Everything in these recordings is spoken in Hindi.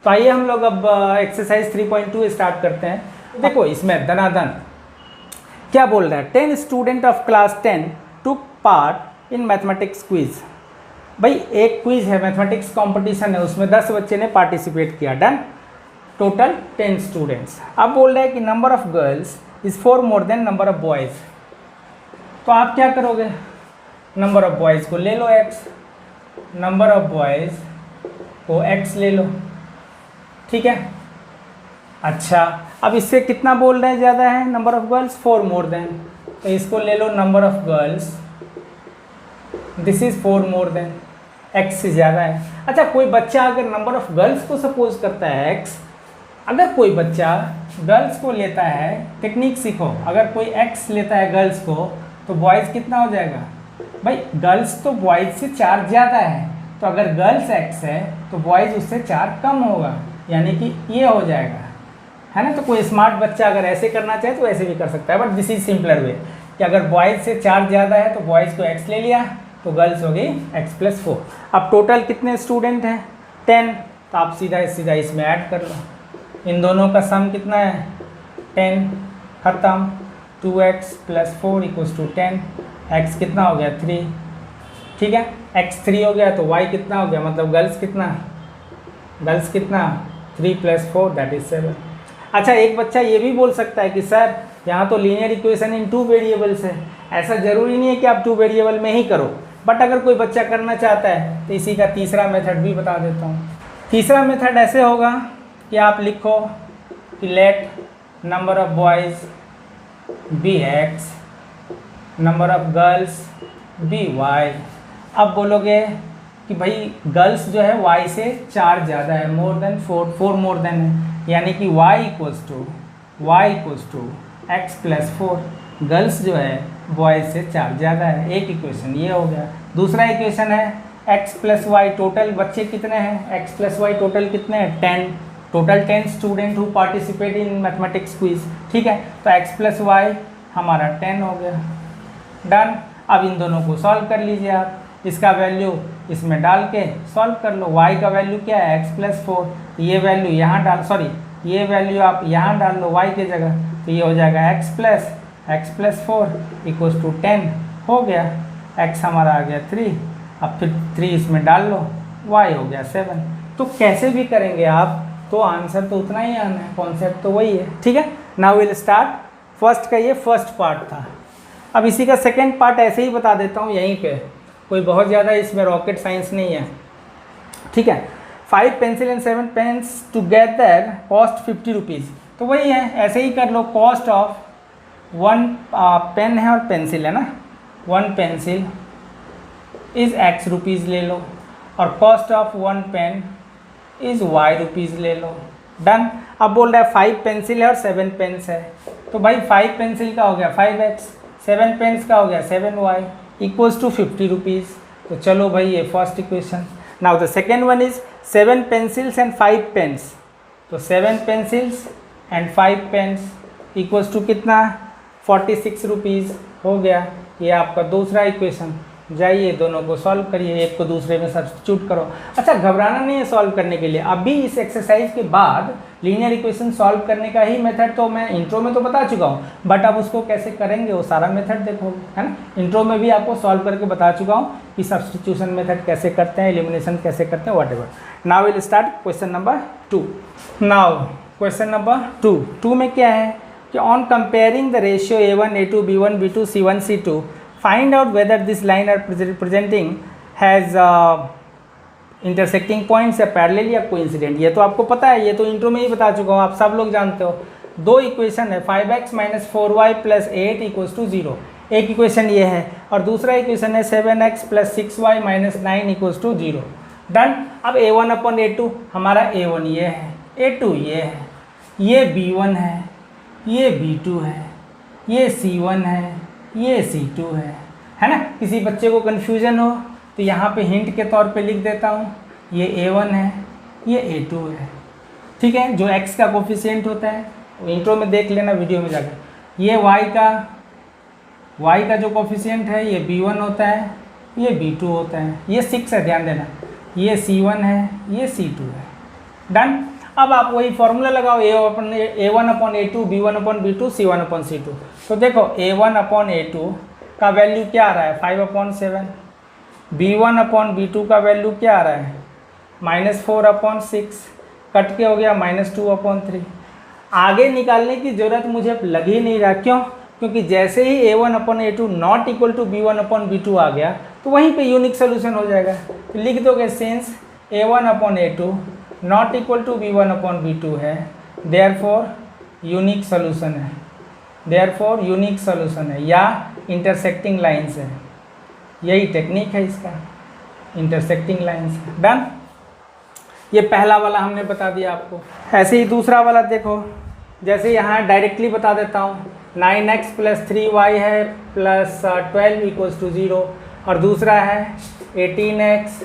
तो आइए हम लोग अब एक्सरसाइज 3.2 स्टार्ट करते हैं। देखो इसमें धनाधन क्या बोल रहा है, 10 student of class 10 took part in mathematics quiz. भाई एक क्विज है, मैथमेटिक्स कंपटीशन है, उसमें 10 बच्चे ने पार्टिसिपेट किया। Done, total 10 students. अब बोल रहा है कि number of girls is 4 more then number of boys. तो आप क्या करोगे, नंबर ऑफ बॉयज़ को ले लो x, नंबर ऑफ बॉयज़ को x ले लो, ठीक है। अच्छा, अब इससे कितना बोल रहे हैं ज़्यादा है, number of girls 4 more than, तो इसको ले लो number of girls, this is 4 more than, x से ज़्यादा है। अच्छा, कोई बच्चा अगर नंबर ऑफ गर्ल्स को सपोज करता है x, अगर कोई बच्चा गर्ल्स को लेता है, टेक्निक सीखो, अगर कोई x लेता है गर्ल्स को तो बॉयज़ कितना हो जाएगा, भाई गर्ल्स तो बॉयज़ से 4 ज़्यादा है, तो अगर गर्ल्स x है तो बॉयज़ उससे 4 कम होगा, यानी कि ये हो जाएगा, है ना। तो कोई स्मार्ट बच्चा अगर ऐसे करना चाहे तो ऐसे भी कर सकता है, but this is simpler way कि अगर बॉयज़ से 4 ज़्यादा है तो बॉयज़ को x ले लिया तो गर्ल्स हो गई x+4। अब टोटल कितने स्टूडेंट हैं, 10, तो आप सीधा इसमें ऐड कर लो। इन दोनों का सम कितना है 10, ख़त्म, 2x + 4 = 10, x कितना हो गया 3, ठीक है। x 3 हो गया तो y कितना हो गया, मतलब गर्ल्स कितना 3 + 4 दैट इज 7। अच्छा, एक बच्चा ये भी बोल सकता है कि सर यहाँ तो लीनियर इक्वेशन इन 2 वेरिएबल्स है, ऐसा ज़रूरी नहीं है कि आप 2 वेरिएबल में ही करो, बट अगर कोई बच्चा करना चाहता है तो इसी का तीसरा मेथड भी बता देता हूँ। तीसरा मेथड ऐसे होगा कि आप लिखो कि let number of boys be x, number of girls be y। अब बोलोगे कि भाई गर्ल्स जो है y से 4 ज़्यादा है, मोर देन 4 मोर देन है, यानी कि y = x+4। गर्ल्स जो है बॉयज़ से 4 ज़्यादा है, एक इक्वेशन ये हो गया। दूसरा इक्वेशन है x+y, टोटल बच्चे कितने हैं, x+y टोटल कितने हैं 10, total 10 student who participate in mathematics quiz, ठीक है। तो x+y हमारा 10 हो गया। डन, अब इन दोनों को सॉल्व कर लीजिए आप, इसका वैल्यू इसमें डाल के सॉल्व कर लो। y का वैल्यू क्या है x+4, ये वैल्यू यहाँ डाल, सॉरी ये वैल्यू आप यहाँ डाल लो y की जगह, तो ये हो जाएगा x+4 = 10 हो गया। x हमारा आ गया 3, अब फिर 3 इसमें डाल लो, y हो गया 7। तो कैसे भी करेंगे आप तो आंसर तो उतना ही आना है, कॉन्सेप्ट तो वही है, ठीक है। Now will start. फर्स्ट का ये फर्स्ट पार्ट था, अब इसी का सेकेंड पार्ट ऐसे ही बता देता हूँ यहीं पे, कोई बहुत ज़्यादा इसमें रॉकेट साइंस नहीं है, ठीक है। 5 pencil and 7 pens together cost 50 rupees, तो वही है, ऐसे ही कर लो। कॉस्ट ऑफ 1 पेन है और पेंसिल है ना, 1 पेंसिल इज़ x रुपीज़ ले लो, और cost of 1 pen is y rupees ले लो। डन। अब बोल रहा है 5 पेंसिल है और 7 पेन्स है, तो भाई 5 पेंसिल का हो गया 5x, 7 पेन्स का हो गया 7y = 50 रुपीज़। तो चलो भाई ये first equation. Now the second one is 7 pencils and 5 pens, तो 7 पेंसिल्स एंड 5 पेन्स = कितना 46 रुपीज़ हो गया। ये आपका दूसरा इक्वेशन। जाइए दोनों को सॉल्व करिए, एक को दूसरे में सब्स्टिट्यूट करो। अच्छा, घबराना नहीं है सॉल्व करने के लिए, अभी इस एक्सरसाइज के बाद लीनियर इक्वेशन सॉल्व करने का ही मेथड तो मैं इंट्रो में तो बता चुका हूँ, बट अब उसको कैसे करेंगे वो सारा मेथड देखोगे, है ना। इंट्रो में भी आपको सॉल्व करके बता चुका हूँ कि सब्स्टिट्यूशन मेथड कैसे करते हैं, एलिमिनेशन कैसे करते हैं, whatever. Now will start question number 2। Now question number 2 में क्या है कि on comparing the ratio A1 A2 B1 B2 C1 C2 find out whether this line are presenting has intersecting points या पैरेलल या कोइंसिडेंट। ये तो आपको पता है, ये तो इंट्रो में ही बता चुका हूँ, आप सब लोग जानते हो। 2 इक्वेशन है 5x - 4y + 8 = 0, एक इक्वेशन ये है, और दूसरा इक्वेशन है 7x + 6y - 9 = 0। डन। अब A1/A2 हमारा A1 ये है, A2 ये है, ये B1 है, ये B2 है, ये C1 है, ये C2 है ना। किसी बच्चे को कन्फ्यूजन हो तो यहाँ पे हिंट के तौर पे लिख देता हूँ, ये A1 है, ये A2 है, ठीक है। जो x का कोफिशिएंट होता है वो इंट्रो में देख लेना वीडियो में जाकर। ये y का जो कोफिशिएंट है ये B1 होता है, ये B2 होता है, ये 6 है, ध्यान देना, ये C1 है, ये C2 है। डन। अब आप वही फॉर्मूला लगाओ, A1/A2 B1/B2 C1/C2। तो देखो A1/A2 का वैल्यू क्या आ रहा है 5/7, B1/B2 का वैल्यू क्या आ रहा है -4/6, कट के हो गया -2/3। आगे निकालने की ज़रूरत मुझे लग ही नहीं रहा, क्यों? क्योंकि जैसे ही A1/A2 not equal to B1/B2 आ गया तो वहीं पे यूनिक सोल्यूशन हो जाएगा। तो लिख दोगे since A1/A2 not equal to B1/B2 है, देयरफॉर यूनिक सोल्यूशन है, देयरफॉर यूनिक सोल्यूशन है या इंटरसेक्टिंग लाइन्स है। यही टेक्निक है इसका, इंटरसेक्टिंग लाइन्स। डन। ये पहला वाला हमने बता दिया आपको। ऐसे ही दूसरा वाला देखो, जैसे यहाँ डायरेक्टली बता देता हूँ 9x + 3y है प्लस 12 = 0, और दूसरा है 18x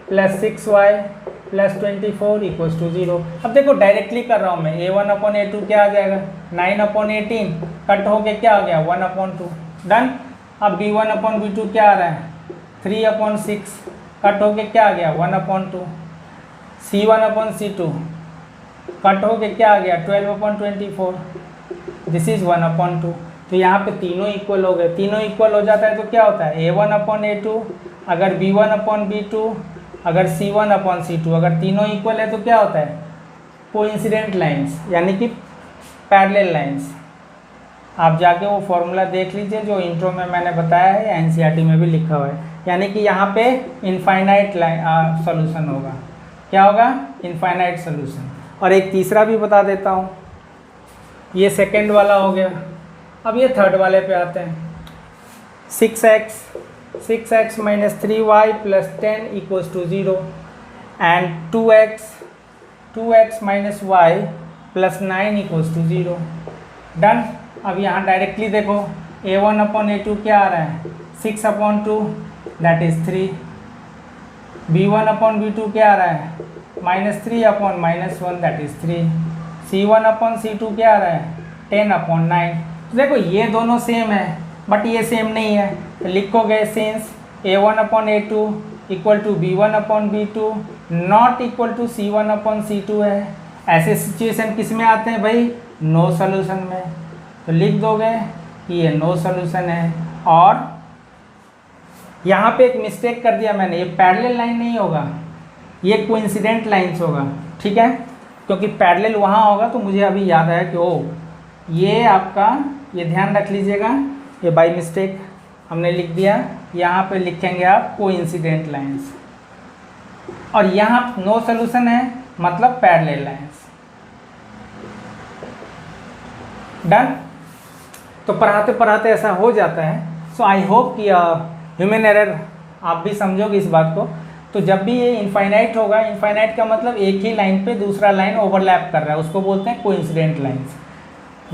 + 6y + 24 = 0। अब देखो डायरेक्टली कर रहा हूँ मैं, A1/A2 क्या आ जाएगा 9/18, कट होके क्या आ गया 1/2। डन। अब B1/B2 क्या आ रहा है 3/6, कट होके क्या आ गया 1/2। C1/C2 कट होके क्या आ गया 12/24, दिस इज 1/2। तो यहाँ पे तीनों इक्वल हो गए। तीनों इक्वल हो जाता है तो क्या होता है A1/A2, अगर B1/B2, अगर C1/C2, अगर तीनों इक्वल है तो क्या होता है कोइंसिडेंट लाइंस, यानी कि पैरेलल लाइंस। आप जाके वो फॉर्मूला देख लीजिए जो इंट्रो में मैंने बताया है, एनसीईआरटी में भी लिखा हुआ है, यानी कि यहाँ पे इनफाइनाइट सॉल्यूशन होगा। क्या होगा इनफाइनाइट सॉल्यूशन। और एक तीसरा भी बता देता हूँ, ये सेकंड वाला हो गया। अब ये थर्ड वाले पे आते हैं। 6x - 3y + 10 = 0 and 2x - y + 9 = 0। Done. अब यहाँ डायरेक्टली देखो A1/A2 क्या आ रहा है 6/2 दैट इज़ 3, B1/B2 क्या आ रहा है -3/-1 दैट इज़ 3, C1/C2 क्या आ रहा है 10/9। तो देखो ये दोनों सेम है बट ये सेम नहीं है, तो लिखोगे since A1/A2 = B1/B2 not equal to C1/C2 है। ऐसे सिचुएशन किस में आते हैं भाई नो सॉल्यूशन में, तो लिख दोगे कि ये नो सॉल्यूशन है। और यहाँ पे एक मिस्टेक कर दिया मैंने, ये पैरेलल लाइन नहीं होगा, ये कोइंसिडेंट लाइंस होगा, ठीक है, क्योंकि पैरेलल वहाँ होगा। तो मुझे अभी याद आया कि ओ ये आपका, ये ध्यान रख लीजिएगा, ये बाय मिस्टेक हमने लिख दिया। यहाँ पे लिखेंगे आप कोइंसिडेंट लाइंस, और यहाँ नो सॉल्यूशन है मतलब पैरेलल लाइंस। डन। तो पढ़ाते पढ़ाते ऐसा हो जाता है। सो आई होप कि ह्यूमन एरर आप भी समझोगे इस बात को। तो जब भी ये इनफाइनाइट होगा, इनफाइनाइट का मतलब एक ही लाइन पे दूसरा लाइन ओवरलैप कर रहा है, उसको बोलते हैं coincident lines.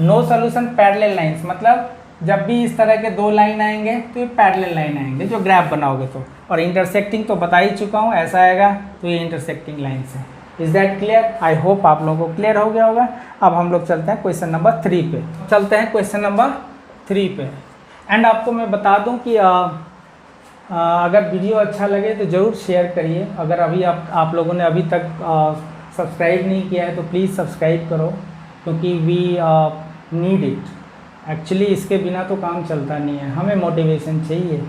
No solution parallel lines, मतलब जब भी इस तरह के दो लाइन आएंगे तो ये पैरेलल लाइन आएंगे जो ग्राफ बनाओगे तो। और इंटरसेक्टिंग तो बता ही चुका हूँ, ऐसा आएगा तो ये इंटरसेक्टिंग लाइंस है। Is that clear? I hope आप लोगों को क्लियर हो गया होगा। अब हम लोग चलते हैं क्वेश्चन नंबर 3 पे। चलते हैं क्वेश्चन नंबर 3 पे। एंड आपको मैं बता दूं कि अगर वीडियो अच्छा लगे तो ज़रूर शेयर करिए। अगर अभी आप लोगों ने अभी तक सब्सक्राइब नहीं किया है तो प्लीज़ सब्सक्राइब करो, क्योंकि वी नीड इट। एक्चुअली इसके बिना तो काम चलता नहीं है, हमें मोटिवेशन चाहिए।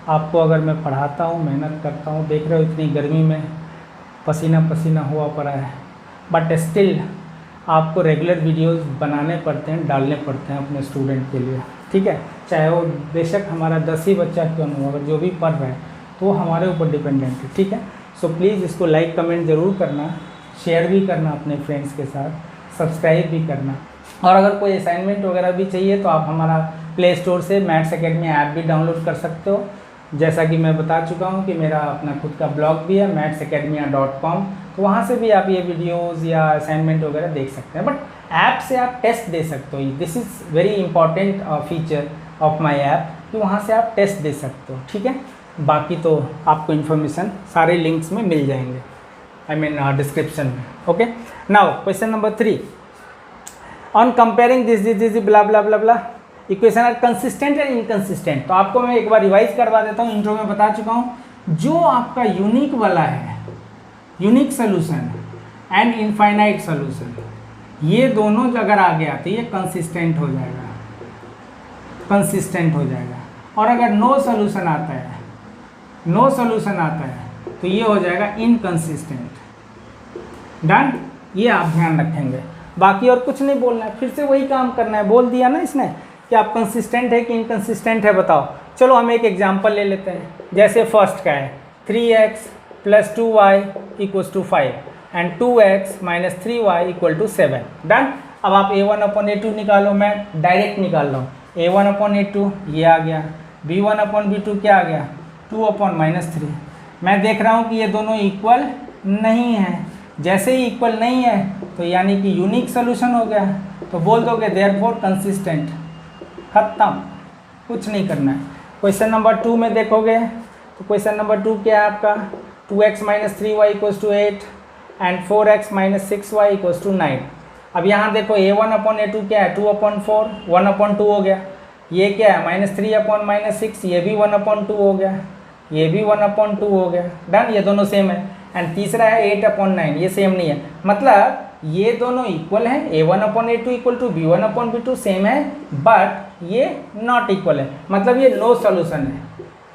आपको अगर मैं पढ़ाता हूँ, मेहनत करता हूँ, देख रहे हो इतनी गर्मी में पसीना पसीना हुआ पड़ा है, बट स्टिल आपको रेगुलर वीडियोस बनाने पड़ते हैं, डालने पड़ते हैं अपने स्टूडेंट के लिए, ठीक है। चाहे वो बेशक हमारा 10 ही बच्चा क्यों न हो, अगर जो भी पढ़ रहा है तो वो हमारे ऊपर डिपेंडेंट है, ठीक है। सो प्लीज़ इसको लाइक कमेंट ज़रूर करना, शेयर भी करना अपने फ्रेंड्स के साथ, सब्सक्राइब भी करना। और अगर कोई असाइनमेंट वगैरह भी चाहिए तो आप हमारा प्ले स्टोर से मैथ्स अकेडमी ऐप भी डाउनलोड कर सकते हो। जैसा कि मैं बता चुका हूँ कि मेरा अपना खुद का ब्लॉग भी है mathsacademia.com, तो वहाँ से भी आप ये वीडियोज़ या असाइनमेंट वगैरह देख सकते हैं। बट ऐप से आप टेस्ट दे सकते हो, this is very important feature of my app, कि वहाँ से आप टेस्ट दे सकते हो, ठीक है। बाकी तो आपको इन्फॉर्मेशन सारे लिंक्स में मिल जाएंगे, आई मीन डिस्क्रिप्शन में, okay. Now question number 3, on comparing this blah blah blah blah equation are consistent and inconsistent. तो आपको मैं एक बार रिवाइज करवा देता हूँ, इंट्रो में बता चुका हूँ। जो आपका यूनिक वाला है, unique solution, and infinite solution, ये दोनों अगर आ गया तो ये कंसिस्टेंट हो जाएगा, कंसिस्टेंट हो जाएगा। और अगर नो सोल्यूशन आता है, नो सोल्यूशन आता है तो ये हो जाएगा इनकंसिस्टेंट। डन, ये आप ध्यान रखेंगे, बाकी और कुछ नहीं बोलना है, फिर से वही काम करना है। बोल दिया ना इसने कि आप कंसिस्टेंट है कि इनकंसिस्टेंट है बताओ। चलो हम एक एग्जांपल ले लेते हैं, जैसे फर्स्ट का है 3x + 2y = 5 and 2x - 3y = 7। Done. अब आप a1/a2 निकालो, मैं डायरेक्ट निकाल रहा हूँ। a1/a2 ये आ गया, b1/b2 क्या आ गया 2/-3। मैं देख रहा हूँ कि ये दोनों इक्वल नहीं है, जैसे ही इक्वल नहीं है तो यानी कि यूनिक सोल्यूशन हो गया, तो बोल दोगे देयरफॉर कंसिस्टेंट, खत्म, कुछ नहीं करना है। क्वेश्चन नंबर 2 में देखोगे तो क्वेश्चन नंबर 2 क्या है आपका 2x - 3y = 8 and 4x - 6y = 9। अब यहाँ देखो a1/a2 क्या है 2/4, 1/2 हो गया। ये क्या है -3/- 6, ये भी 1/2 हो गया, ये भी 1/2 हो गया। डन, ये दोनों सेम है। एंड तीसरा है 8/9, ये सेम नहीं है, मतलब ये दोनों इक्वल है, a1/a2 = b1/b2 सेम है, बट ये नॉट इक्वल है, मतलब ये नो सोल्यूशन है।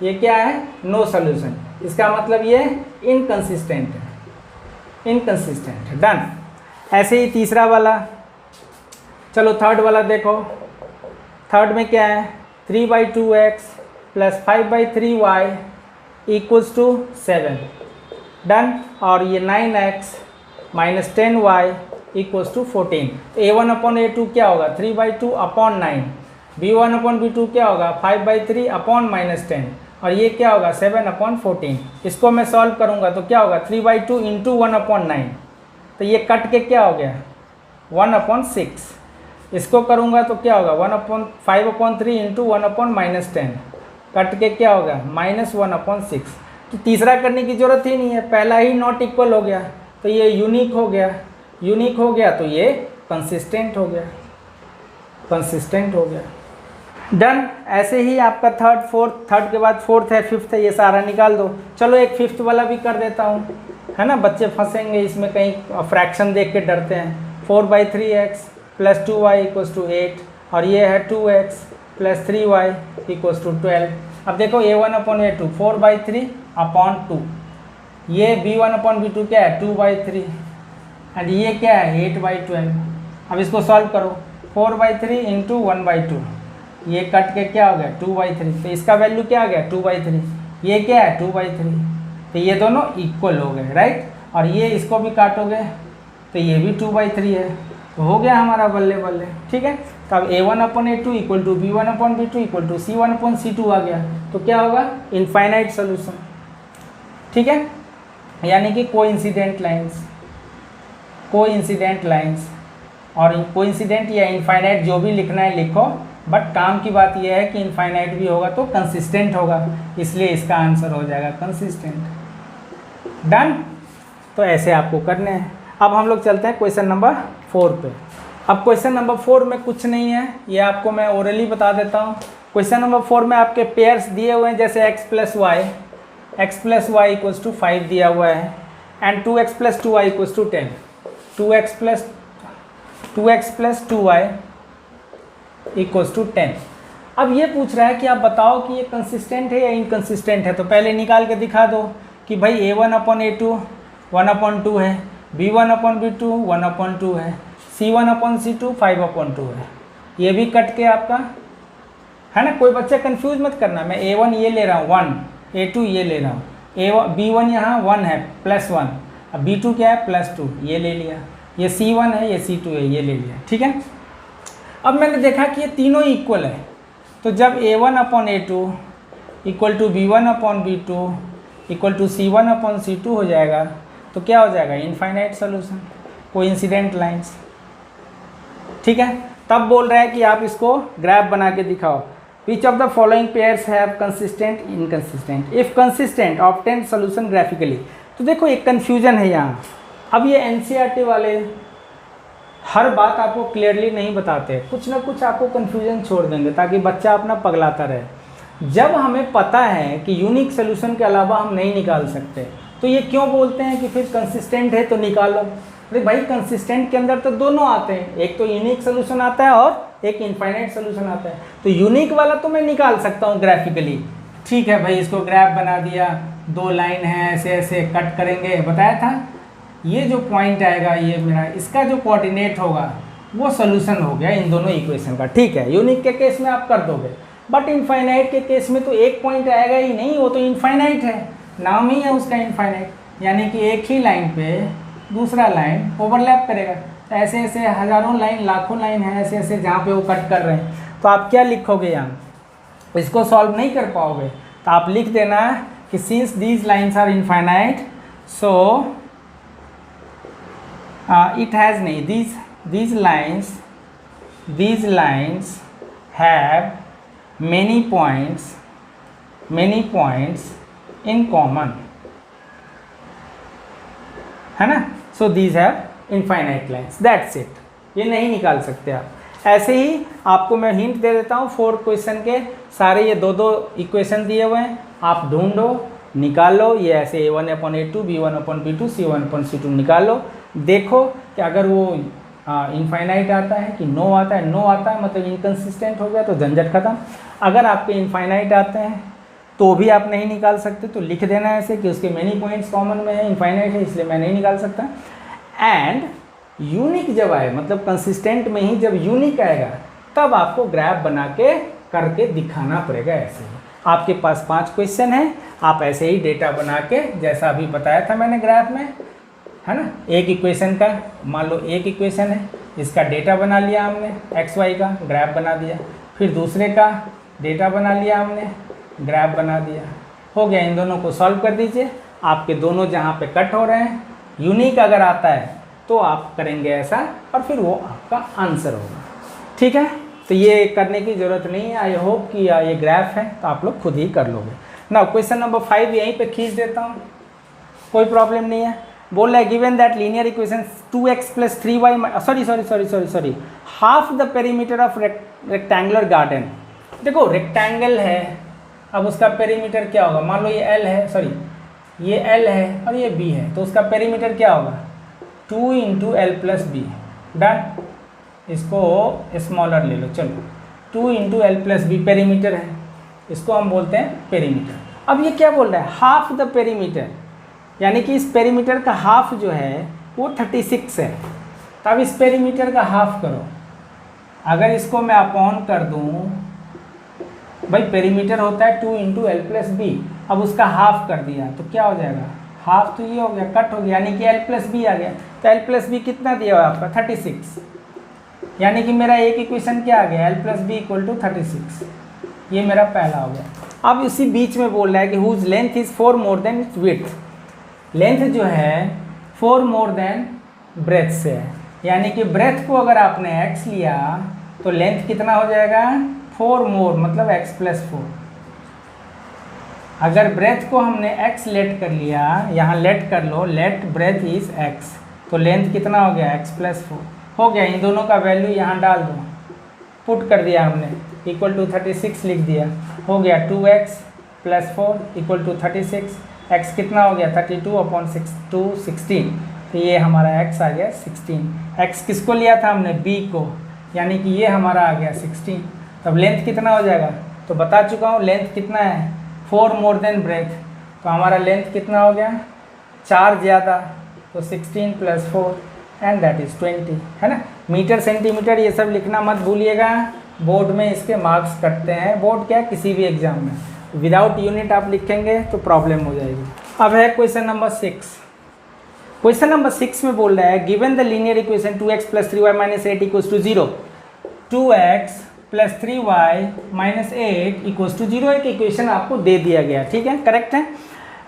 ये क्या है नो सोल्यूशन, इसका मतलब ये इनकंसिस्टेंट है, इनकंसिस्टेंट है। डन। ऐसे ही तीसरा वाला, चलो थर्ड वाला देखो। थर्ड में क्या है 3/2x + 5/3y = 7। डन। और ये 9x - 10y = 14। a1/a2 क्या होगा 3/2/9, b1/b2 क्या होगा 5/3/-10, और ये क्या होगा 7/14। इसको मैं सॉल्व करूँगा तो क्या होगा 3/2 × 1/9, तो ये कट के क्या हो गया 1/6। इसको करूँगा तो क्या होगा 5/3 × 1/-10, कट के क्या होगा -1/6। तो तीसरा करने की ज़रूरत ही नहीं है, पहला ही नॉट इक्वल हो गया, तो ये यूनिक हो गया, यूनिक हो गया तो ये कंसिस्टेंट हो गया, कंसिस्टेंट हो गया। डन। ऐसे ही आपका थर्ड, फोर्थ, थर्ड के बाद फोर्थ है, फिफ्थ है, ये सारा निकाल दो। चलो एक फिफ्थ वाला भी कर देता हूँ, है ना, बच्चे फंसेंगे इसमें, कहीं फ्रैक्शन देख के डरते हैं। 4/3x + 2y = 8 और ये है 2x + 3y = 12। अब देखो a1/a2 4/3/2, ये b1/b2 क्या है 2/3 एंड ये क्या है 8/12। अब इसको सॉल्व करो 4/3 × 1/2, ये कट के क्या हो गया 2/3, तो इसका वैल्यू क्या आ गया 2/3, ये क्या है 2/3, तो ये दोनों इक्वल हो गए, राइट। और ये इसको भी काटोगे तो ये भी 2/3 है, तो हो गया हमारा बल्ले बल्ले, ठीक है। तब a1/a2 = b1/b2 = c1/c2 आ गया, तो क्या होगा इनफाइनाइट सोल्यूशन, ठीक है, यानी कि कोइंसिडेंट लाइंस, कोइंसिडेंट लाइंस। और कोइंसिडेंट या इनफाइनाइट जो भी लिखना है लिखो, बट काम की बात यह है कि इनफाइनाइट भी होगा तो कंसिस्टेंट होगा, इसलिए इसका आंसर हो जाएगा कंसिस्टेंट। डन। तो ऐसे आपको करने हैं। अब हम लोग चलते हैं क्वेश्चन नंबर 4 पे। अब क्वेश्चन नंबर 4 में कुछ नहीं है, ये आपको मैं ओरली बता देता हूँ। क्वेश्चन नंबर 4 में आपके पेयर्स दिए हुए हैं, जैसे x + y = 5 दिया हुआ है and 2x + 2y = 10, 2x + 2y = 10। अब ये पूछ रहा है कि आप बताओ कि ये कंसिस्टेंट है या इनकंसिस्टेंट है, तो पहले निकाल के दिखा दो कि भाई a1/a2 1/2 है, b1/b2 1/2 है, c1/c2 5/2 है। ये भी कट के आपका है ना, कोई बच्चा कंफ्यूज मत करना, मैं a1 ये ले रहा हूँ 1, a2 ये ले रहा हूँ, b1 यहाँ 1 है +1, अब b2 क्या है +2, ये ले लिया, ये c1 है, ये c2 है, ये ले लिया, ठीक है। अब मैंने देखा कि ये तीनों इक्वल है, तो जब a1/a2 = b1/b2 = c1/c2 हो जाएगा तो क्या हो जाएगा इनफाइनाइट सोल्यूशन, कोइंसिडेंट लाइंस, ठीक है। तब बोल रहा है कि आप इसको ग्राफ बना के दिखाओ। Which of the following pairs have consistent inconsistent, if consistent obtain solution graphically. तो देखो एक कन्फ्यूजन है यहाँ। अब ये एनसीईआरटी वाले हर बात आपको क्लियरली नहीं बताते, कुछ ना कुछ आपको कन्फ्यूजन छोड़ देंगे ताकि बच्चा अपना पगलाता रहे। जब हमें पता है कि यूनिक सोल्यूशन के अलावा हम नहीं निकाल सकते, तो ये क्यों बोलते हैं कि फिर कंसिस्टेंट है तो निकालो। अरे भाई कंसिस्टेंट के अंदर तो दोनों आते हैं, एक तो यूनिक सोल्यूशन आता है और एक इनफाइनाइट सोल्यूशन आता है। तो यूनिक वाला तो मैं निकाल सकता हूँ ग्राफिकली। ठीक है भाई, इसको ग्राफ बना दिया, 2 लाइन है, ऐसे ऐसे कट करेंगे, बताया था। ये जो पॉइंट आएगा ये मेरा, इसका जो कोऑर्डिनेट होगा वो सोल्यूशन हो गया इन दोनों इक्वेशन का। ठीक है, यूनिक के केस में आप कर दोगे, बट इनफाइनाइट के केस में तो एक पॉइंट आएगा ही नहीं, वो तो इनफाइनाइट है, नाम ही है उसका इनफाइनाइट, यानी कि एक ही लाइन पे दूसरा लाइन ओवरलैप करेगा। तो ऐसे ऐसे हज़ारों लाइन, लाखों लाइन है ऐसे ऐसे जहाँ पे वो कट कर रहे हैं। तो आप क्या लिखोगे यहाँ, इसको सॉल्व नहीं कर पाओगे, तो आप लिख देना कि since these lines are infinite so it has नहीं, these lines have many points in common, है ना। So these have infinite lines, that's it. ये नहीं निकाल सकते आप। ऐसे ही आपको मैं हिंट दे देता हूँ, 4 क्वेश्चन के सारे ये 2-2 इक्वेशन दिए हुए हैं, आप ढूंढो, निकाल लो। ये ऐसे A1/A2, B1/B2, C1/C2 निकाल लो। देखो कि अगर वो इनफाइनाइट आता है कि नो आता है। नो आता है मतलब इनकन्सिस्टेंट हो गया, तो झंझट खत्म। अगर आपके इनफाइनाइट आते हैं तो भी आप नहीं निकाल सकते, तो लिख देना ऐसे कि उसके मेनी पॉइंट्स कॉमन में है, इनफाइनाइट है इसलिए मैं नहीं निकाल सकता। एंड यूनिक जब आए, मतलब कंसिस्टेंट में ही जब यूनिक आएगा तब आपको ग्राफ बना के करके दिखाना पड़ेगा। ऐसे आपके पास 5 क्वेश्चन है, आप ऐसे ही डेटा बना के, जैसा अभी बताया था मैंने ग्राफ में, है ना। एक इक्वेशन का, मान लो एक इक्वेशन है, इसका डेटा बना लिया हमने, XY का ग्राफ बना दिया। फिर दूसरे का डेटा बना लिया हमने, ग्राफ बना दिया, हो गया। इन दोनों को सॉल्व कर दीजिए, आपके दोनों जहाँ पे कट हो रहे हैं, यूनिक अगर आता है तो आप करेंगे ऐसा, और फिर वो आपका आंसर होगा। ठीक है, तो ये करने की ज़रूरत नहीं है। आई होप कि ये ग्राफ है तो आप लोग खुद ही कर लोगे ना। क्वेश्चन नंबर 5 यहीं पे खींच देता हूँ, कोई प्रॉब्लम नहीं है। बोल रहा है given that linear equation 2x + 3y sorry half the perimeter of rectangular garden. देखो रेक्टेंगल है, अब उसका पेरीमीटर क्या होगा, मान लो ये L है, सॉरी ये L है और ये B है, तो उसका पेरीमीटर क्या होगा 2 × L + B। डन, इसको स्मॉलर ले लो, चलो 2 × L + B पेरीमीटर है, इसको हम बोलते हैं पेरीमीटर। अब ये क्या बोल रहा है, हाफ द पेरीमीटर, यानी कि इस पेरीमीटर का हाफ जो है वो 36 है। तो अब इस पेरीमीटर का हाफ करो, अगर इसको मैं अपॉन कर दूं, भाई पेरीमीटर होता है 2 × L + B, अब उसका हाफ कर दिया तो क्या हो जाएगा, हाफ तो ये हो गया, कट हो गया, यानी कि L + B आ गया। तो L + B कितना दिया हुआ आपका 36, यानी कि मेरा एक इक्वेशन क्या आ गया, L + B = 36। ये मेरा पहला हो गया। अब इसी बीच में बोल रहा है कि whose length is 4 more than its width। Length जो है 4 more than ब्रेथ से है, यानी कि ब्रेथ को अगर आपने x लिया तो लेंथ कितना हो जाएगा 4 more, मतलब x + 4। अगर ब्रेथ को हमने x लेट कर लिया, यहाँ लेट कर लो, लेट ब्रेथ इज x, तो लेंथ कितना हो गया x + 4 हो गया। इन दोनों का वैल्यू यहाँ डाल दो, पुट कर दिया हमने, = 36 लिख दिया, हो गया 2x + 4 = 36। x कितना हो गया 32/6 16, तो ये हमारा x आ गया 16। x किसको लिया था हमने, b को, यानी कि ये हमारा आ गया 16। तब लेंथ कितना हो जाएगा, तो बता चुका हूँ लेंथ कितना है 4 more than ब्रेथ, तो हमारा लेंथ कितना हो गया 4 ज़्यादा, तो 16 + 4 एंड दैट इज़ 20, है ना। मीटर सेंटीमीटर ये सब लिखना मत भूलिएगा, बोर्ड में इसके मार्क्स कटते हैं। बोर्ड क्या, किसी भी एग्जाम में विदाउट यूनिट आप लिखेंगे तो प्रॉब्लम हो जाएगी। अब है क्वेश्चन नंबर 6। क्वेश्चन नंबर 6 में बोल रहा है given the linear equation 2x + 3y - 8 = 0, 2x + 3y - 8 = 0 एक इक्वेशन आपको दे दिया गया, ठीक है, करेक्ट है।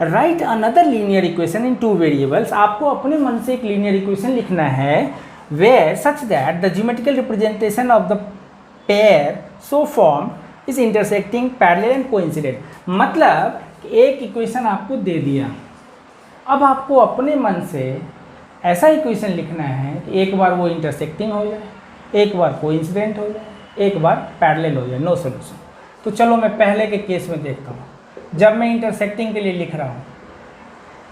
Right another linear equation in 2 variables, आपको अपने मन से एक लीनियर इक्वेशन लिखना है where such that the geometrical representation of the pair so form is intersecting parallel and coincident. मतलब एक इक्वेशन आपको दे दिया, अब आपको अपने मन से ऐसा इक्वेशन लिखना है कि एक बार वो इंटरसेक्टिंग हो जाए, एक बार कोइंसिडेंट हो जाए, एक बार पैरेलल हो जाए, नो सॉल्यूशन। तो चलो मैं पहले के केस में देखता हूँ। जब मैं इंटरसेक्टिंग के लिए लिख रहा हूँ,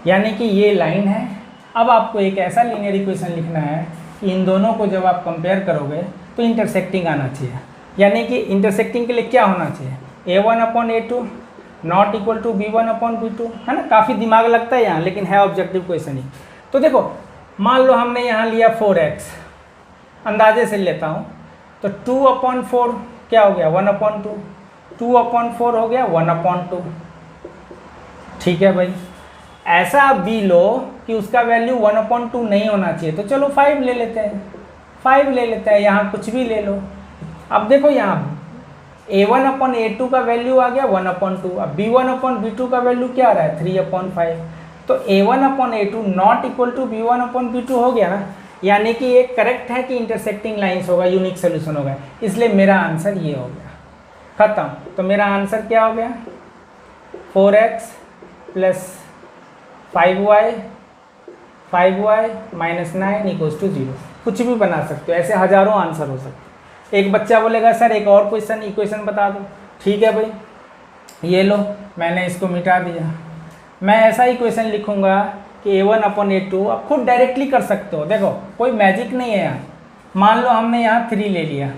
यानी कि ये लाइन है अब आपको एक ऐसा लीनियर इक्वेशन लिखना है कि इन दोनों को जब आप कंपेयर करोगे तो इंटरसेक्टिंग आना चाहिए। यानी कि इंटरसेक्टिंग के लिए क्या होना चाहिए, a1/a2 not equal to b1/b2, है ना। काफ़ी दिमाग लगता है यहाँ, लेकिन है ऑब्जेक्टिव क्वेश्चन ही। तो देखो मान लो हमने यहाँ लिया 4x, अंदाजे से लेता हूँ, तो 2/4 क्या हो गया 1/2, 2/4 हो गया 1/2। ठीक है भाई, ऐसा आप b लो कि उसका वैल्यू 1/2 नहीं होना चाहिए, तो चलो 5 ले लेते हैं, 5 ले लेते हैं, यहाँ कुछ भी ले लो। अब देखो यहाँ a1/a2 का वैल्यू आ गया 1/2, अब b1/b2 का वैल्यू क्या आ रहा है 3/5, तो a1/a2 not equal to b1/b2 हो गया ना। यानी कि ये करेक्ट है कि इंटरसेक्टिंग लाइंस होगा, यूनिक सोल्यूशन होगा, इसलिए मेरा आंसर ये हो गया, खत्म। तो मेरा आंसर क्या हो गया 4x plus 5y minus 9 equals to 0। कुछ भी बना सकते हो, ऐसे हज़ारों आंसर हो सकते हैं। एक बच्चा बोलेगा सर एक और इक्वेशन बता दो, ठीक है भाई, ये लो मैंने इसको मिटा दिया। मैं ऐसा इक्वेशन लिखूंगा कि a1/a2, आप खुद डायरेक्टली कर सकते हो, देखो कोई मैजिक नहीं है यहाँ। मान लो हमने यहाँ 3 ले लिया,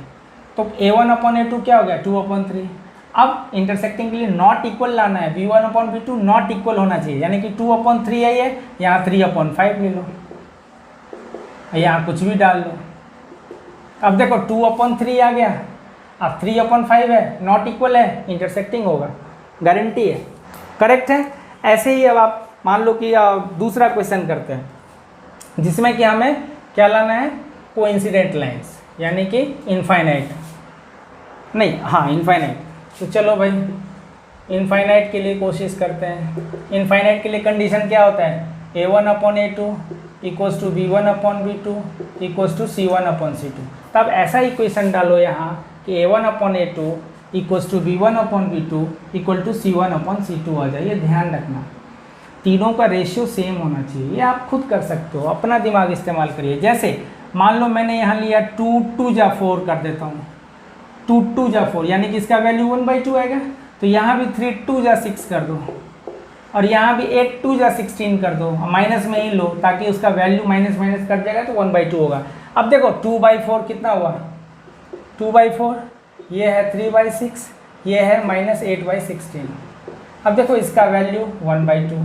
तो a1/a2 क्या हो गया 2/3। अब इंटरसेक्टिंग के लिए नॉट इक्वल लाना है, b1/b2 नॉट इक्वल होना चाहिए, यानी कि 2/3 है, यहाँ 3/5 ले लो, यहाँ कुछ भी डाल लो। अब देखो 2/3 आ गया, अब 3/5 है, नॉट इक्वल है, इंटरसेक्टिंग होगा, गारंटी है, करेक्ट है। ऐसे ही अब आप मान लो कि दूसरा क्वेश्चन करते हैं, जिसमें कि हमें क्या लाना है कोइंसिडेंट लाइंस, यानी कि इनफाइनाइट नहीं, हाँ इनफाइनाइट। तो चलो भाई इनफाइनाइट के लिए कोशिश करते हैं। इनफाइनाइट के लिए कंडीशन क्या होता है, a1/a2 equals to b1/b2 equals to c1/c2। तब ऐसा इक्वेशन डालो यहाँ कि a1/a2 equals to b1/b2 equal to c1/c2 आ जाए। ये ध्यान रखना, तीनों का रेशियो सेम होना चाहिए, ये आप खुद कर सकते हो, अपना दिमाग इस्तेमाल करिए। जैसे मान लो मैंने यहाँ लिया 2×4 कर देता हूँ, 2×4 यानी कि इसका वैल्यू 1/2 आएगा, तो यहाँ भी 3×6 कर दो, और यहाँ भी 8×16 कर दो, माइनस में ही लो ताकि उसका वैल्यू माइनस माइनस कट जाएगा तो 1/2 होगा। अब देखो 2/4 कितना हुआ 2/4, ये है 3/6, ये है -8/16। अब देखो इसका वैल्यू 1/2,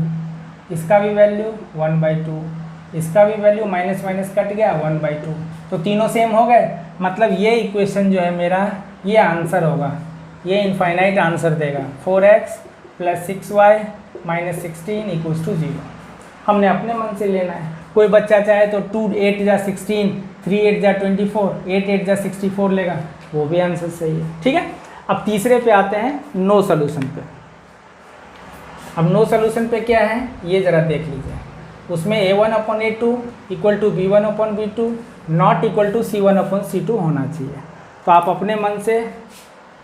इसका भी वैल्यू 1/2, इसका भी वैल्यू माइनस माइनस कट गया 1/2, तो तीनों सेम हो गए। मतलब ये इक्वेशन जो है मेरा, ये आंसर होगा, ये इनफाइनाइट आंसर देगा 4x plus 6y minus 16 equals to 0। हमने अपने मन से लेना है। कोई बच्चा चाहे तो 2×8=16, 3×8=24, 8×8=64 लेगा, वो भी आंसर सही है। ठीक है, अब तीसरे पे आते हैं, नो सोल्यूशन पे। अब नो सोल्यूशन पे क्या है ये ज़रा देख लीजिए। उसमें a1/a2 equal to b1/b2 not equal to c1/c2 होना चाहिए। तो आप अपने मन से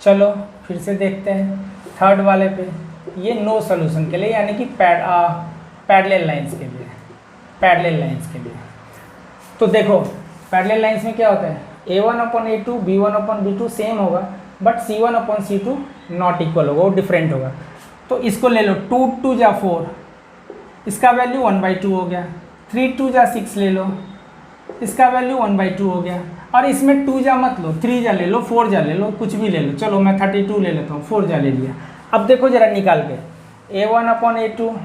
चलो फिर से देखते हैं थर्ड वाले पे, ये नो सोल्यूशन के लिए, यानी कि पैरेलल लाइंस के लिए, पैरेलल लाइंस के लिए। तो देखो पैरेलल लाइंस में क्या होता है, a1/a2 b1/b2 सेम होगा, बट c1/c2 नॉट इक्वल होगा, वो डिफरेंट होगा। तो इसको ले लो 2×4, इसका वैल्यू 1/2 हो गया, 3×6 ले लो, इसका वैल्यू 1/2 हो गया, और इसमें 2 मत लो, 3 ले लो, 4 ले लो, कुछ भी ले लो। चलो मैं 32 ले लेता हूँ, 4 ले लिया। अब देखो ज़रा निकाल के, a1/a2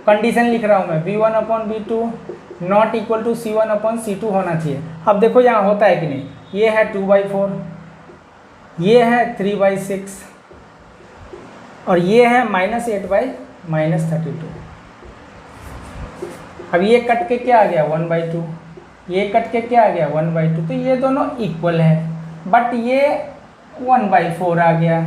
कंडीशन लिख रहा हूँ मैं, b1/b2 not equal to c1/c2 होना चाहिए। अब देखो यहाँ होता है कि नहीं, ये है 2/4, ये है 3/6, और ये है -8/-32। अब ये कट के क्या आ गया 1/2, ये कट के क्या आ गया 1/2, तो ये दोनों इक्वल है, बट ये 1/4 आ गया,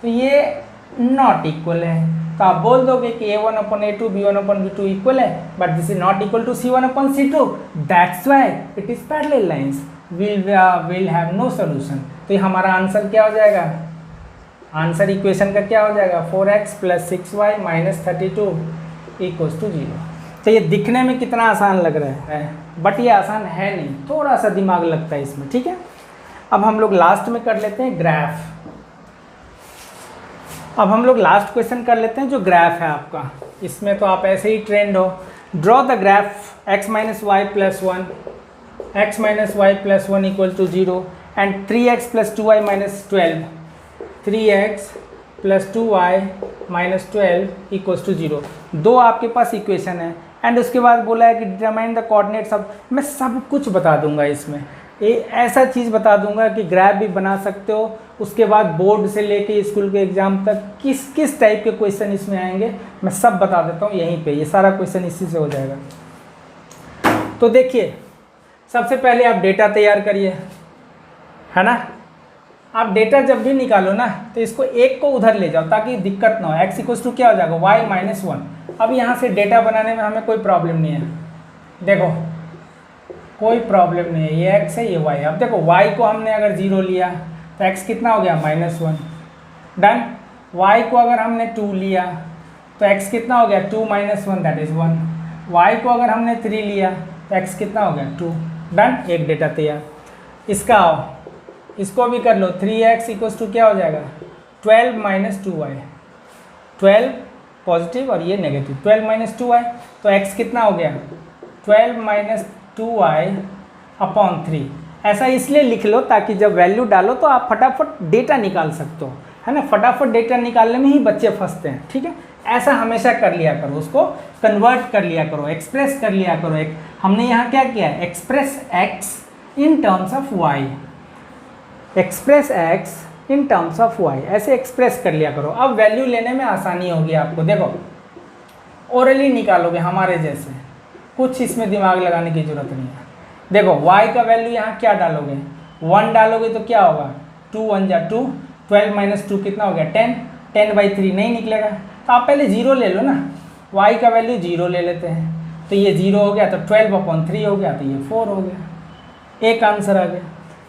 तो ये नॉट इक्वल है। तो आप बोल दोगे कि a1/a2 b1/b2 इक्वल है, but this is not equal to c1/c2, that's why it is parallel lines, will have no solution. तो ये हमारा आंसर क्या हो जाएगा, आंसर इक्वेशन का क्या हो जाएगा 4x plus 6y minus 32 equals to 0। तो ये दिखने में कितना आसान लग रहा है, बट ये आसान है नहीं, थोड़ा सा दिमाग लगता है इसमें। ठीक है, अब हम लोग लास्ट में कर लेते हैं ग्राफ। अब हम लोग लास्ट क्वेश्चन कर लेते हैं जो ग्राफ है आपका। इसमें तो आप ऐसे ही ट्रेंड हो, draw the graph x minus y plus one, x minus y plus one equal to 0 and 3x plus 2y minus 12, 3x plus 2y minus 12 equals to 0। दो आपके पास इक्वेशन है एंड उसके बाद बोला है कि डिटरमाइन द कोऑर्डिनेट्स ऑफ, मैं सब कुछ बता दूंगा इसमें, ये ऐसा चीज़ बता दूंगा कि ग्राफ भी बना सकते हो। उसके बाद बोर्ड से लेके स्कूल के एग्जाम तक किस किस टाइप के क्वेश्चन इसमें आएंगे मैं सब बता देता हूँ यहीं पे, ये सारा क्वेश्चन इसी से हो जाएगा। तो देखिए सबसे पहले आप डेटा तैयार करिए, है ना। आप डेटा जब भी निकालो ना तो इसको एक को उधर ले जाओ ताकि दिक्कत ना हो। एक्स इक्वल्स टू क्या हो जाएगा, वाई माइनस वन। अब यहाँ से डेटा बनाने में हमें कोई प्रॉब्लम नहीं है, देखो कोई प्रॉब्लम नहीं है, ये एक्स है ये वाई। अब देखो वाई को हमने अगर 0 लिया तो एक्स कितना हो गया, माइनस वन। डन। वाई को अगर हमने 2 लिया तो एक्स कितना हो गया, 2 minus one that is 1। Y को अगर हमने 3 लिया तो एक्स कितना हो गया, 2। डन, एक डेटा तैयार। इसका आओ, इसको भी कर लो, 3x इक्वल्स टू क्या हो जाएगा, 12 माइनस 2y, 12 पॉजिटिव और ये नेगेटिव, 12 माइनस 2y, तो x कितना हो गया, 12 माइनस 2y अपॉन 3। ऐसा इसलिए लिख लो ताकि जब वैल्यू डालो तो आप फटाफट डेटा निकाल सकते हो, है ना। फटाफट डेटा निकालने में ही बच्चे फंसते हैं, ठीक है। ऐसा हमेशा कर लिया करो, उसको कन्वर्ट कर लिया करो, एक्सप्रेस कर लिया करो। एक हमने यहाँ क्या किया है, express x in terms of y, express x in terms of y, ऐसे एक्सप्रेस कर लिया करो। अब वैल्यू लेने में आसानी होगी आपको। देखो ओरली निकालोगे हमारे जैसे, कुछ इसमें दिमाग लगाने की जरूरत नहीं है। देखो y का वैल्यू यहाँ क्या डालोगे, 1 डालोगे तो क्या होगा, 2 1 जा 2, 12 माइनस 2 कितना हो गया, 10, 10/3 नहीं निकलेगा। तो आप पहले 0 ले लो ना, y का वैल्यू 0 ले लेते हैं, तो ये 0 हो गया, तो 12/3 हो गया, तो ये 4 हो गया, एक आंसर आ गया।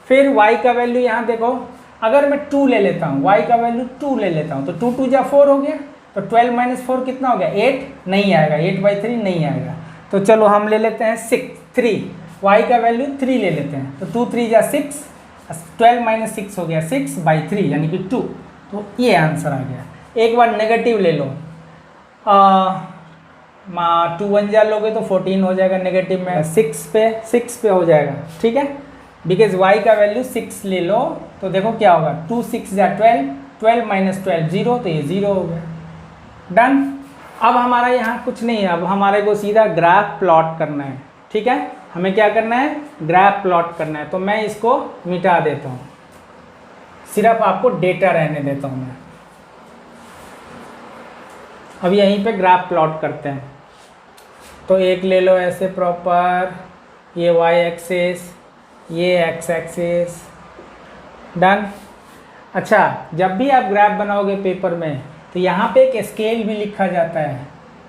फिर y का वैल्यू यहाँ देखो, अगर मैं 2 ले लेता हूँ, y का वैल्यू 2 ले लेता हूँ, तो 2 2 जा 4 हो गया, तो 12 माइनस 4 कितना हो गया, 8 नहीं आएगा, 8/3 नहीं आएगा। तो चलो हम ले लेते हैं 3, y का वैल्यू 3 ले लेते हैं, तो 2 3 जा 6, 12 माइनस 6 हो गया 6/3 यानी कि 2, तो ये आंसर आ गया। एक बार नेगेटिव ले लो, 2 1 जा लोगे तो 14 हो जाएगा, नेगेटिव में 6 पे हो जाएगा, ठीक है। बिकॉज y का वैल्यू 6 ले लो तो देखो क्या होगा, 2 6 जा 12, 12 माइनस 12 0, तो ये 0 हो गया। डन। अब हमारा यहाँ कुछ नहीं है, अब हमारे को सीधा ग्राफ प्लॉट करना है, ठीक है। हमें क्या करना है, ग्राफ प्लॉट करना है। तो मैं इसको मिटा देता हूँ, सिर्फ आपको डेटा रहने देता हूँ मैं। अब यहीं पे ग्राफ प्लॉट करते हैं। तो एक ले लो ऐसे प्रॉपर, ये y एक्सिस, ये x एक्सिस। डन। अच्छा, जब भी आप ग्राफ बनाओगे पेपर में तो यहाँ पे एक स्केल भी लिखा जाता है,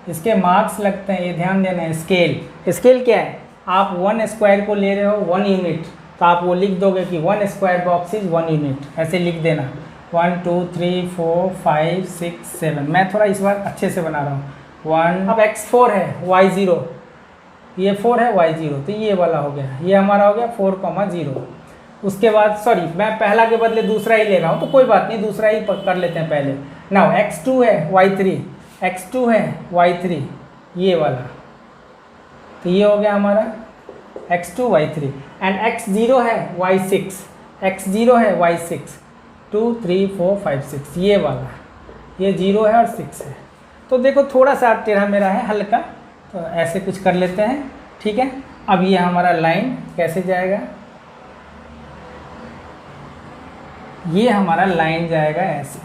इसके मार्क्स लगते हैं, ये ध्यान देना है। स्केल क्या है, आप 1 स्क्वायर को ले रहे हो 1 यूनिट, तो आप वो लिख दोगे कि 1 स्क्वायर बॉक्स इज 1 यूनिट, ऐसे लिख देना। 1 2 3 4 5 6 7, मैं थोड़ा इस बार अच्छे से बना रहा हूँ। 1, अब x4 है y0, ये 4 है y0, तो ये वाला हो गया, ये हमारा हो गया 4,0। उसके बाद सॉरी, मैं पहला के बदले दूसरा ही ले रहा हूँ, तो कोई बात नहीं, दूसरा ही कर लेते हैं पहले। नाउ x2 है y3, x2 है y3, ये वाला, तो ये हो गया हमारा x2 y3, एंड x0 है y6, x0 है y6, 2 3 4 5 6, ये वाला, ये 0 है और 6 है। तो देखो थोड़ा सा टेढ़ा मेरा है हल्का, तो ऐसे कुछ कर लेते हैं, ठीक है। अब ये हमारा लाइन कैसे जाएगा, ये हमारा लाइन जाएगा ऐसे,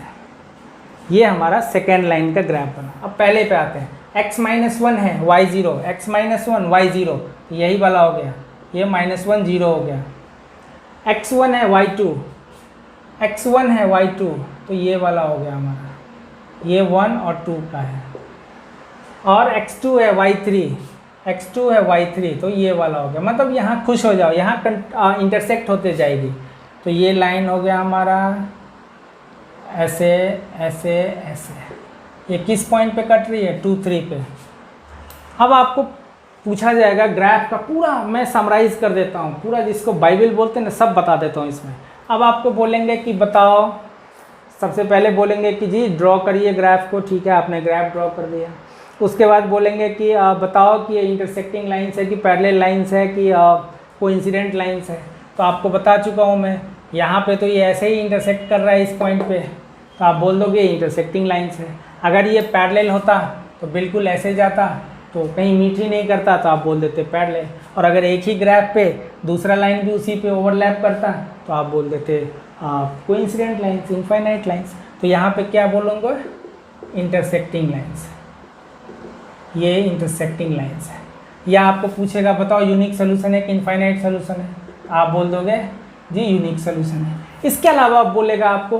ये हमारा सेकेंड लाइन का ग्राफ बना। अब पहले पे आते हैं, x-1 है y0, x-1 y0, तो यही वाला हो गया, ये -1 0 हो गया। x1 है y2, x1 है y2, तो ये वाला हो गया हमारा, ये 1 और 2 का है। और x2 है y3, x2 है y3, तो ये वाला हो गया। मतलब यहाँ खुश हो जाओ, यहाँ इंटरसेक्ट होते जाएगी। तो ये लाइन हो गया हमारा ऐसे ऐसे ऐसे, ये किस पॉइंट पे कट रही है, 2 3 पे। अब आपको पूछा जाएगा ग्राफ का पूरा, मैं समराइज़ कर देता हूँ पूरा, जिसको बाइबल बोलते हैं ना, सब बता देता हूँ इसमें। अब आपको बोलेंगे कि बताओ, सबसे पहले बोलेंगे कि जी ड्रॉ करिए ग्राफ को, ठीक है, आपने ग्राफ ड्रॉ कर दिया। उसके बाद बोलेंगे कि बताओ कि ये इंटरसेक्टिंग लाइन्स है कि पैरेलल लाइन्स है कि कोइंसिडेंट लाइन्स है। तो आपको बता चुका हूँ मैं, यहाँ पे तो ये ऐसे ही इंटरसेक्ट कर रहा है इस पॉइंट पे, तो आप बोल दोगे इंटरसेक्टिंग लाइन्स है। अगर ये पैरेलल होता तो बिल्कुल ऐसे जाता, तो कहीं मीट ही नहीं करता, तो आप बोल देते पैरेलल। और अगर एक ही ग्राफ पे दूसरा लाइन भी उसी पे ओवरलैप करता तो आप बोल देते कोइंसिडेंट लाइन्स, इनफाइनाइट लाइन्स। तो यहाँ पे क्या बोलूँगा, इंटरसेक्टिंग लाइन्स, ये इंटरसेक्टिंग लाइन्स है। या आपको पूछेगा बताओ यूनिक सोल्यूशन है कि इनफाइनाइट सोल्यूशन है, आप बोल दोगे जी यूनिक सोल्यूशन है। इसके अलावा आप बोलेगा आपको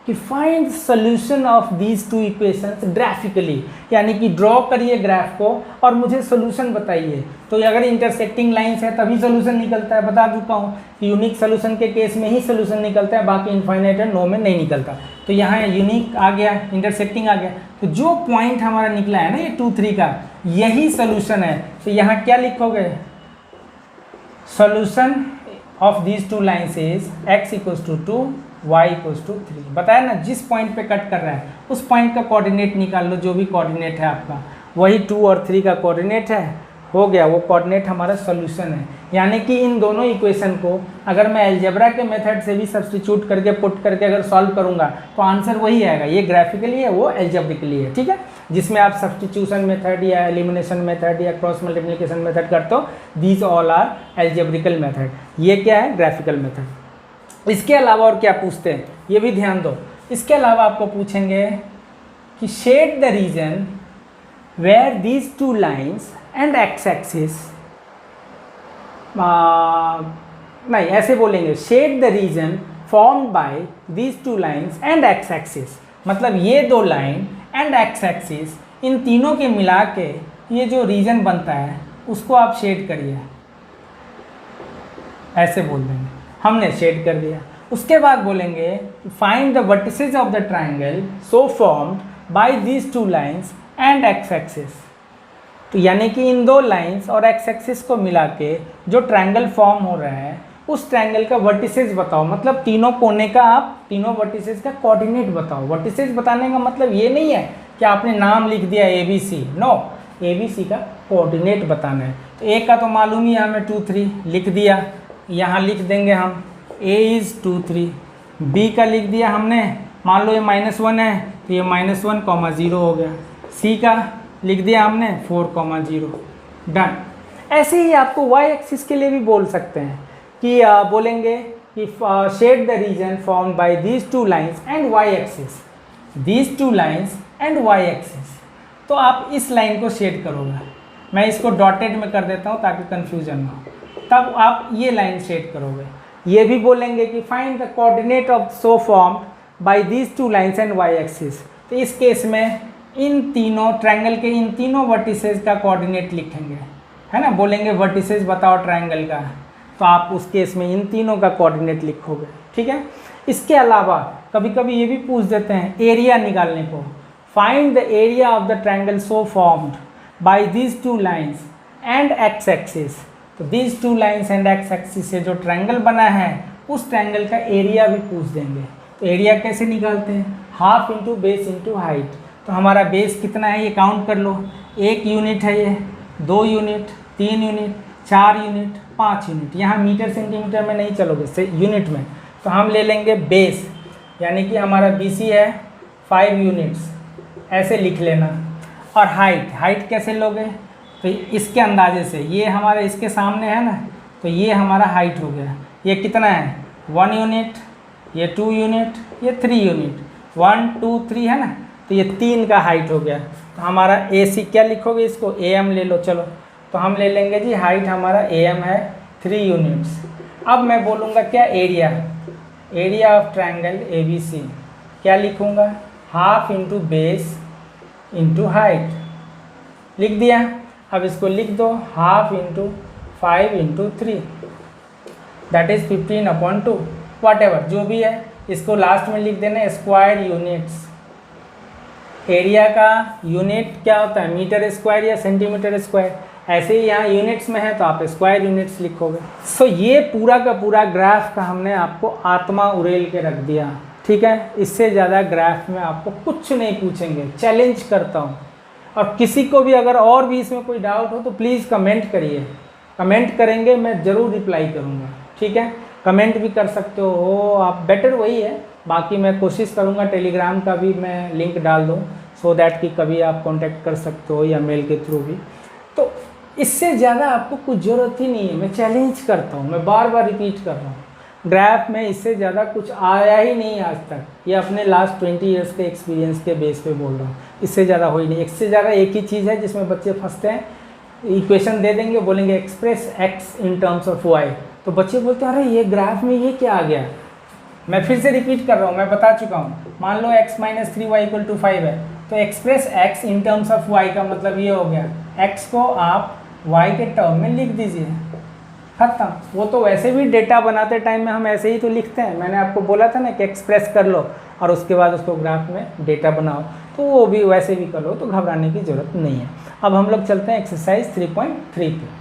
कि find solution of these two equations graphically, यानी कि ड्रॉ करिए ग्राफ को और मुझे सोल्यूशन बताइए। तो अगर इंटरसेक्टिंग लाइन्स है तभी सोल्यूशन निकलता है, बता चुका हूँ कि यूनिक सोल्यूशन के केस में ही सोल्यूशन निकलता है, बाकी इनफाइनाइट एंड नो में नहीं निकलता। तो यहाँ यूनिक आ गया, इंटरसेक्टिंग आ गया, तो जो पॉइंट हमारा निकला है ना ये 2, 3 का, यही सोल्यूशन है। तो यहाँ क्या लिखोगे, solution of these two lines is x = 2 y = 3। बताया ना, जिस पॉइंट पे कट कर रहा है उस पॉइंट का कोऑर्डिनेट निकाल लो, जो भी कोऑर्डिनेट है आपका वही 2 और 3 का कोऑर्डिनेट है, हो गया वो कोऑर्डिनेट हमारा सॉल्यूशन है। यानी कि इन दोनों इक्वेशन को अगर मैं अलजेब्रा के मेथड से भी सब्स्टिट्यूट करके पुट करके अगर सॉल्व करूंगा तो आंसर वही आएगा। ये ग्राफिकली है, वो अलजेब्रिकली है, ठीक है। जिसमें आप सब्स्टिट्यूशन मेथड या एलिमिनेशन मेथड या क्रॉस मल्टीप्लिकेशन मेथड करते हो, दीज ऑल आर अलजेब्रिकल मेथड। ये क्या है, ग्राफिकल मेथड। इसके अलावा और क्या पूछते हैं, ये भी ध्यान दो। इसके अलावा आपको पूछेंगे कि shade the region where these two lines and x axis, नहीं ऐसे बोलेंगे, shade the region formed by these two lines and x axis. मतलब ये दो लाइन एंड एक्स एक्सिस, इन तीनों के मिला के ये जो रीजन बनता है उसको आप शेड करिए, ऐसे बोल देंगे। हमने शेड कर दिया। उसके बाद बोलेंगे find the vertices of the triangle so formed by these two lines and x axis. तो यानी कि इन दो लाइंस और एक्स एक्सिस को मिला के जो ट्रायंगल फॉर्म हो रहा है उस ट्रायंगल का वर्टिसेस बताओ। मतलब तीनों कोने का आप तीनों वर्टिसेस का कोऑर्डिनेट बताओ। वर्टिसेस बताने का मतलब ये नहीं है कि आपने नाम लिख दिया ABC, नो, ABC का कोऑर्डिनेट बताना है। तो A का तो मालूम ही है हमें 2, 3 लिख दिया, यहाँ लिख देंगे हम A is 2, 3। B का लिख दिया हमने, मान लो ये -1 है तो ये -1, 0 हो गया। C का लिख दिया हमने 4, 0, डन। ऐसे ही आपको y एक्सिस के लिए भी बोल सकते हैं कि बोलेंगे कि shade the region formed by these two lines and y axis, these two lines and y axis. तो आप इस लाइन को शेड करोगे, मैं इसको डॉटेड में कर देता हूँ ताकि कन्फ्यूजन ना हो, तब आप ये लाइन शेड करोगे। ये भी बोलेंगे कि find the coordinate of so formed by these two lines and y axis. तो इस केस में इन तीनों ट्रायंगल के इन तीनों वर्टिसेस का कोऑर्डिनेट लिखेंगे, है ना। बोलेंगे वर्टिसेस बताओ ट्रायंगल का, तो आप उस केस में इन तीनों का कोऑर्डिनेट लिखोगे, ठीक है। इसके अलावा कभी कभी ये भी पूछ देते हैं एरिया निकालने को। Find the area of the triangle so formed by these two lines and x axis. तो these two lines and x axis से जो ट्रायंगल बना है उस ट्रायंगल का एरिया भी पूछ देंगे। तो एरिया कैसे निकालते हैं, half into base into height. तो हमारा बेस कितना है ये काउंट कर लो, 1 यूनिट है ये, 2 यूनिट, 3 यूनिट, 4 यूनिट, 5 यूनिट। यहाँ मीटर सेंटीमीटर में नहीं चलोगे, से यूनिट में। तो हम ले लेंगे बेस, यानी कि हमारा BC है 5 यूनिट्स, ऐसे लिख लेना। और हाइट कैसे लोगे, तो इसके अंदाजे से, ये हमारे इसके सामने है ना, तो ये हमारा हाइट हो गया। ये कितना है 1 यूनिट, ये 2 यूनिट, ये 3 यूनिट, 1, 2, 3 है ना, तो ये 3 का हाइट हो गया। तो हमारा AC क्या लिखोगे, इसको AM ले लो। चलो तो हम ले लेंगे जी, हाइट हमारा AM है 3 यूनिट्स। अब मैं बोलूँगा क्या, एरिया ऑफ ट्रायंगल ABC क्या लिखूँगा, half into base into height, लिख दिया। अब इसको लिख दो, half into 5 into 3, that is 15/2, what ever जो भी है। इसको लास्ट में लिख देना स्क्वायर यूनिट्स। एरिया का यूनिट क्या होता है, मीटर स्क्वायर या सेंटीमीटर स्क्वायर। ऐसे ही यहाँ यूनिट्स में है तो आप स्क्वायर यूनिट्स लिखोगे। सो ये पूरा का पूरा ग्राफ का हमने आपको आत्मा उड़ेल के रख दिया, ठीक है। इससे ज़्यादा ग्राफ में आपको कुछ नहीं पूछेंगे, चैलेंज करता हूँ। और किसी को भी अगर और भी इसमें कोई डाउट हो तो प्लीज़ कमेंट करिए, कमेंट करेंगे मैं ज़रूर रिप्लाई करूँगा, ठीक है। कमेंट भी कर सकते हो आप, बेटर वही है। बाकी मैं कोशिश करूँगा टेलीग्राम का भी मैं लिंक डाल दूँ, सो दैट कि कभी आप कांटेक्ट कर सकते हो या मेल के थ्रू भी। तो इससे ज़्यादा आपको कुछ ज़रूरत ही नहीं है, मैं चैलेंज करता हूँ, मैं बार बार रिपीट कर रहा हूँ। ग्राफ में इससे ज़्यादा कुछ आया ही नहीं आज तक, ये अपने लास्ट 20 ईयर्स के एक्सपीरियंस के बेस पे बोल रहा हूँ। इससे ज़्यादा हो ही नहीं। इससे ज़्यादा एक ही चीज़ है जिसमें बच्चे फंसते हैं, इक्वेशन दे देंगे, बोलेंगे express x in terms of y, तो बच्चे बोलते हैं अरे ये ग्राफ में ये क्या आ गया। मैं फिर से रिपीट कर रहा हूँ, मैं बता चुका हूँ। मान लो x - 3y = 5 है, तो express x in terms of y का मतलब ये हो गया, x को आप y के टर्म में लिख दीजिए, खत्म। वो तो वैसे भी डेटा बनाते टाइम में हम ऐसे ही तो लिखते हैं, मैंने आपको बोला था ना कि एक्सप्रेस कर लो और उसके बाद उसको ग्राफ में डेटा बनाओ, तो वो भी वैसे भी कर लो, तो घबराने की ज़रूरत नहीं है। अब हम लोग चलते हैं एक्सरसाइज 3.3 पे।